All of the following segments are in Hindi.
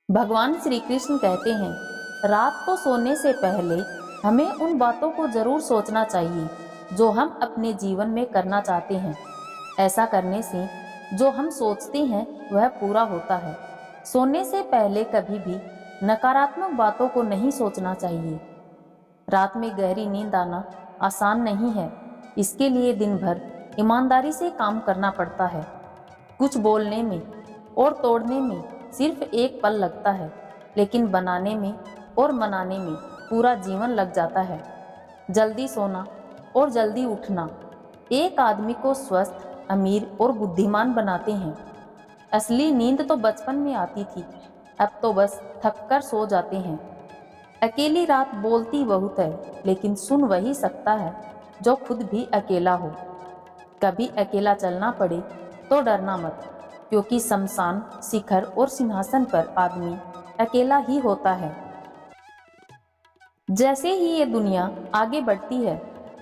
भगवान श्री कृष्ण कहते हैं, रात को सोने से पहले हमें उन बातों को जरूर सोचना चाहिए जो हम अपने जीवन में करना चाहते हैं। ऐसा करने से जो हम सोचते हैं वह पूरा होता है। सोने से पहले कभी भी नकारात्मक बातों को नहीं सोचना चाहिए। रात में गहरी नींद आना आसान नहीं है, इसके लिए दिन भर ईमानदारी से काम करना पड़ता है। कुछ बोलने में और तोड़ने में सिर्फ एक पल लगता है, लेकिन बनाने में और मनाने में पूरा जीवन लग जाता है। जल्दी सोना और जल्दी उठना एक आदमी को स्वस्थ, अमीर और बुद्धिमान बनाते हैं। असली नींद तो बचपन में आती थी, अब तो बस थक कर सो जाते हैं। अकेली रात बोलती बहुत है, लेकिन सुन वही सकता है जो खुद भी अकेला हो। कभी अकेला चलना पड़े तो डरना मत, क्योंकि शमशान, शिखर और सिंहासन पर आदमी अकेला ही होता है। जैसे ही ये दुनिया आगे बढ़ती है,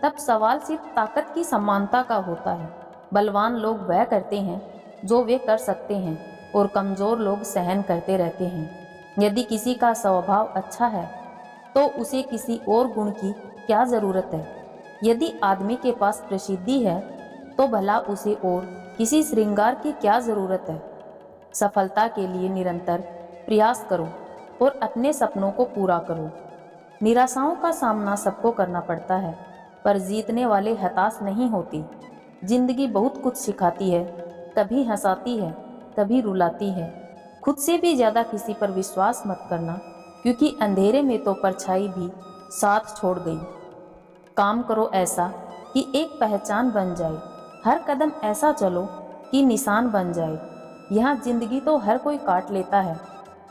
तब सवाल सिर्फ ताकत की समानता का होता है। बलवान लोग वह करते हैं जो वे कर सकते हैं, और कमजोर लोग सहन करते रहते हैं। यदि किसी का स्वभाव अच्छा है तो उसे किसी और गुण की क्या जरूरत है। यदि आदमी के पास प्रसिद्धि है तो भला उसे और किसी श्रृंगार की क्या जरूरत है। सफलता के लिए निरंतर प्रयास करो और अपने सपनों को पूरा करो। निराशाओं का सामना सबको करना पड़ता है, पर जीतने वाले हताश नहीं होते। जिंदगी बहुत कुछ सिखाती है, कभी हंसाती है, कभी रुलाती है। खुद से भी ज्यादा किसी पर विश्वास मत करना, क्योंकि अंधेरे में तो परछाई भी साथ छोड़ गई। काम करो ऐसा कि एक पहचान बन जाए, हर कदम ऐसा चलो कि निशान बन जाए। यहाँ जिंदगी तो हर कोई काट लेता है,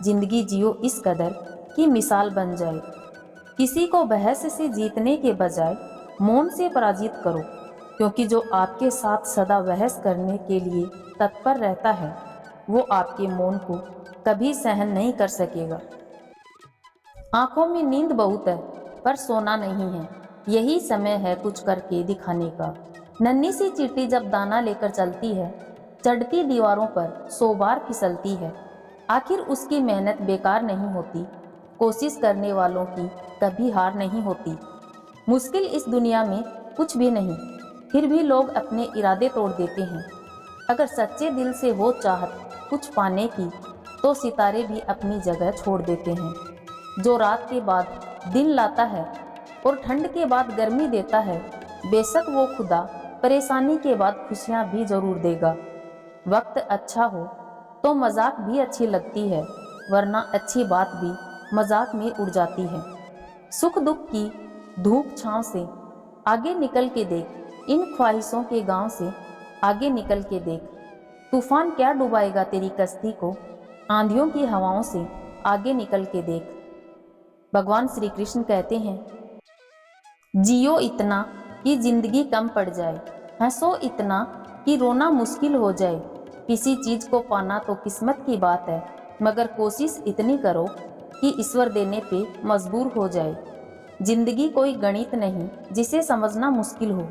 जिंदगी जियो इस कदर कि मिसाल बन जाए। किसी को बहस से जीतने के बजाय मौन से पराजित करो, क्योंकि जो आपके साथ सदा बहस करने के लिए तत्पर रहता है, वो आपके मौन को कभी सहन नहीं कर सकेगा। आंखों में नींद बहुत है, पर सोना नहीं है। यही समय है कुछ करके दिखाने का। नन्ही सी चींटी जब दाना लेकर चलती है, चढ़ती दीवारों पर 100 बार फिसलती है। आखिर उसकी मेहनत बेकार नहीं होती। कोशिश करने वालों की कभी हार नहीं होती। मुश्किल इस दुनिया में कुछ भी नहीं, फिर भी लोग अपने इरादे तोड़ देते हैं। अगर सच्चे दिल से हो चाहत कुछ पाने की, तो सितारे भी अपनी जगह छोड़ देते हैं। जो रात के बाद दिन लाता है और ठंड के बाद गर्मी देता है, बेशक वो खुदा परेशानी के बाद खुशियां भी जरूर देगा। वक्त अच्छा हो तो मजाक भी अच्छी लगती है, वरना अच्छी बात भी मजाक में उड़ जाती है। सुख दुख की धूप छांव से आगे निकल के देख, इन ख्वाहिशों के गांव से आगे निकल के देख। तूफान क्या डुबाएगा तेरी कश्ती को, आंधियों की हवाओं से आगे निकल के देख। भगवान श्री कृष्ण कहते हैं, जियो इतना कि जिंदगी कम पड़ जाए, हंसो इतना कि रोना मुश्किल हो जाए। किसी चीज को पाना तो किस्मत की बात है, मगर कोशिश इतनी करो कि ईश्वर देने पे मजबूर हो जाए। जिंदगी कोई गणित नहीं जिसे समझना मुश्किल हो।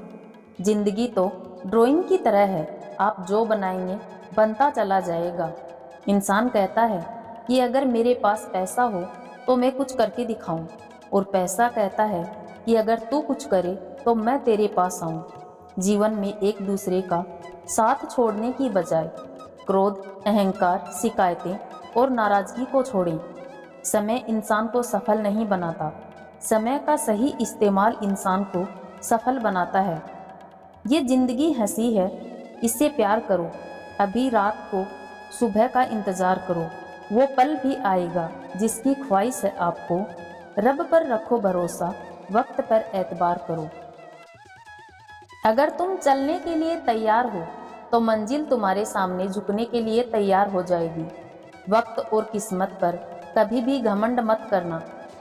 जिंदगी तो ड्राइंग की तरह है, आप जो बनाएंगे बनता चला जाएगा। इंसान कहता है कि अगर मेरे पास पैसा हो तो मैं कुछ करके दिखाऊं, और पैसा कहता है कि अगर तू कुछ करे तो मैं तेरे पास आऊं। जीवन में एक दूसरे का साथ छोड़ने की बजाय क्रोध, अहंकार, शिकायतें और नाराजगी को छोड़ें। समय इंसान को सफल नहीं बनाता, समय का सही इस्तेमाल इंसान को सफल बनाता है। ये जिंदगी हंसी है, इससे प्यार करो। अभी रात को सुबह का इंतजार करो, वो पल भी आएगा जिसकी ख्वाहिश है आपको। रब पर रखो भरोसा, वक्त पर एतबार करो। अगर तुम चलने के लिए तैयार हो तो मंजिल तुम्हारे सामने झुकने के लिए तैयार हो जाएगी। वक्त और किस्मत पर कभी भी घमंड मत करना,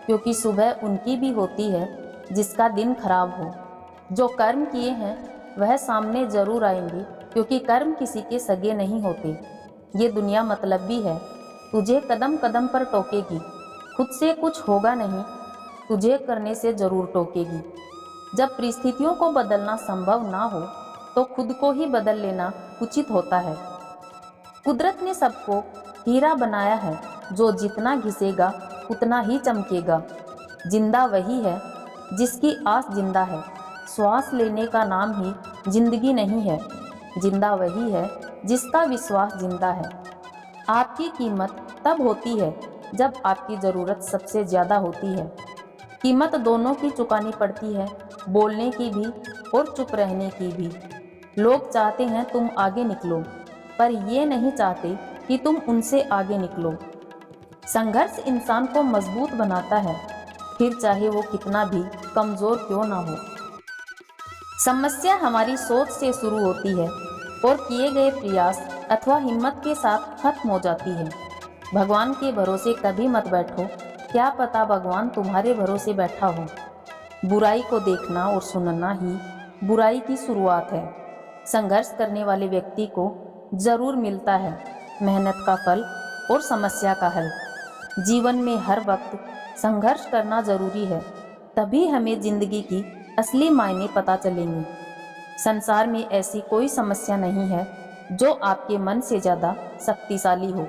क्योंकि सुबह उनकी भी होती है जिसका दिन खराब हो। जो कर्म किए हैं वह सामने जरूर आएंगे, क्योंकि कर्म किसी के सगे नहीं होते। ये दुनिया मतलबी है, तुझे कदम कदम पर टोकेगी। खुद से कुछ होगा नहीं, तुझे करने से जरूर टोकेगी। जब परिस्थितियों को बदलना संभव ना हो तो खुद को ही बदल लेना उचित होता है। कुदरत ने सबको हीरा बनाया है, जो जितना घिसेगा उतना ही चमकेगा। जिंदा वही है जिसकी आस जिंदा है, श्वास लेने का नाम ही जिंदगी नहीं है। जिंदा वही है जिसका विश्वास जिंदा है। आपकी कीमत तब होती है जब आपकी ज़रूरत सबसे ज़्यादा होती है। कीमत दोनों की चुकानी पड़ती है, बोलने की भी और चुप रहने की भी। लोग चाहते हैं तुम आगे निकलो, पर ये नहीं चाहते कि तुम उनसे आगे निकलो। संघर्ष इंसान को मजबूत बनाता है, फिर चाहे वो कितना भी कमज़ोर क्यों ना हो। समस्या हमारी सोच से शुरू होती है और किए गए प्रयास अथवा हिम्मत के साथ खत्म हो जाती है। भगवान के भरोसे कभी मत बैठो, क्या पता भगवान तुम्हारे भरोसे बैठा हो। बुराई को देखना और सुनना ही बुराई की शुरुआत है। संघर्ष करने वाले व्यक्ति को जरूर मिलता है मेहनत का फल और समस्या का हल। जीवन में हर वक्त संघर्ष करना जरूरी है, तभी हमें जिंदगी की असली मायने पता चलेंगे। संसार में ऐसी कोई समस्या नहीं है जो आपके मन से ज़्यादा शक्तिशाली हो।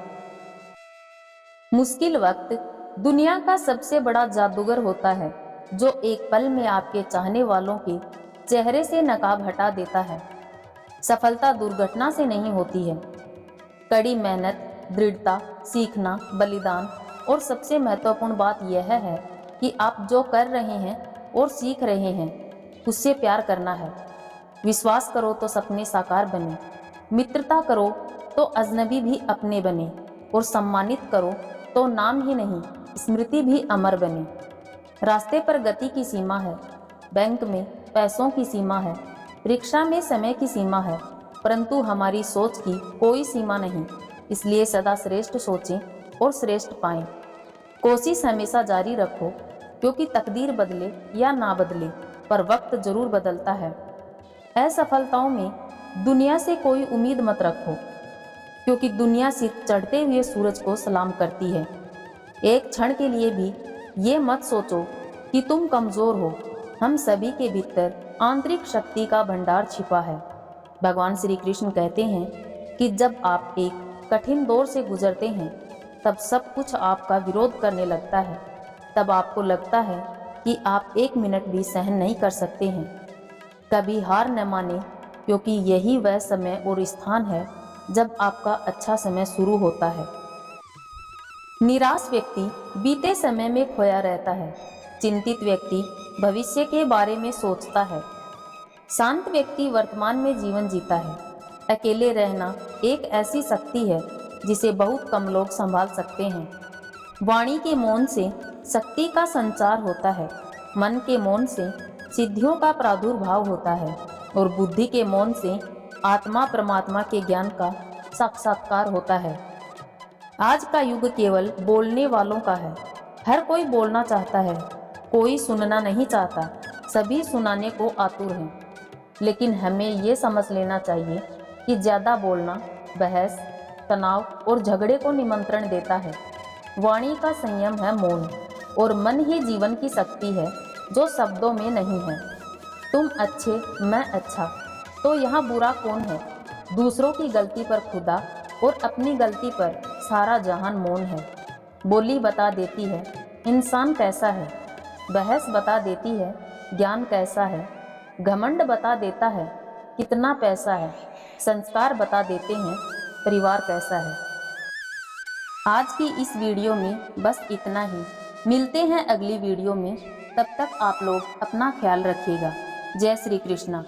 मुश्किल वक्त दुनिया का सबसे बड़ा जादूगर होता है, जो एक पल में आपके चाहने वालों के चेहरे से नकाब हटा देता है। सफलता दुर्घटना से नहीं होती है। कड़ी मेहनत, दृढ़ता, सीखना, बलिदान और सबसे महत्वपूर्ण बात यह है कि आप जो कर रहे हैं और सीख रहे हैं उससे प्यार करना है। विश्वास करो तो सपने साकार बने, मित्रता करो तो अजनबी भी अपने बने, और सम्मानित करो तो नाम ही नहीं स्मृति भी अमर बने। रास्ते पर गति की सीमा है, बैंक में पैसों की सीमा है, रिक्शा में समय की सीमा है, परंतु हमारी सोच की कोई सीमा नहीं। इसलिए सदा श्रेष्ठ सोचें और श्रेष्ठ पाएं। कोशिश हमेशा जारी रखो, क्योंकि तकदीर बदले या ना बदले पर वक्त जरूर बदलता है। असफलताओं में दुनिया से कोई उम्मीद मत रखो, क्योंकि दुनिया सिर्फ चढ़ते हुए सूरज को सलाम करती है। एक क्षण के लिए भी ये मत सोचो कि तुम कमज़ोर हो। हम सभी के भीतर आंतरिक शक्ति का भंडार छिपा है। भगवान श्री कृष्ण कहते हैं कि जब आप एक कठिन दौर से गुजरते हैं, तब सब कुछ आपका विरोध करने लगता है। तब आपको लगता है कि आप एक मिनट भी सहन नहीं कर सकते हैं। कभी हार न माने, क्योंकि यही वह समय और स्थान है जब आपका अच्छा समय शुरू होता है। निराश व्यक्ति बीते समय में खोया रहता है। चिंतित व्यक्ति भविष्य के बारे में सोचता है। शांत व्यक्ति वर्तमान में जीवन जीता है। अकेले रहना एक ऐसी शक्ति है जिसे बहुत कम लोग संभाल सकते हैं। वाणी के मौन से शक्ति का संचार होता है, मन के मौन से सिद्धियों का प्रादुर्भाव होता है, और बुद्धि के मौन से आत्मा परमात्मा के ज्ञान का साक्षात्कार होता है। आज का युग केवल बोलने वालों का है। हर कोई बोलना चाहता है, कोई सुनना नहीं चाहता। सभी सुनाने को आतुर हैं। लेकिन हमें ये समझ लेना चाहिए कि ज़्यादा बोलना बहस, तनाव और झगड़े को निमंत्रण देता है। वाणी का संयम है मौन, और मन ही जीवन की शक्ति है जो शब्दों में नहीं है। तुम अच्छे, मैं अच्छा, तो यहाँ बुरा कौन है? दूसरों की गलती पर खुदा और अपनी गलती पर सारा जहान मौन है। बोली बता देती है इंसान कैसा है, बहस बता देती है ज्ञान कैसा है, घमंड बता देता है कितना पैसा है, संस्कार बता देते हैं परिवार कैसा है। आज की इस वीडियो में बस इतना ही। मिलते हैं अगली वीडियो में, तब तक आप लोग अपना ख्याल रखिएगा। जय श्री कृष्णा।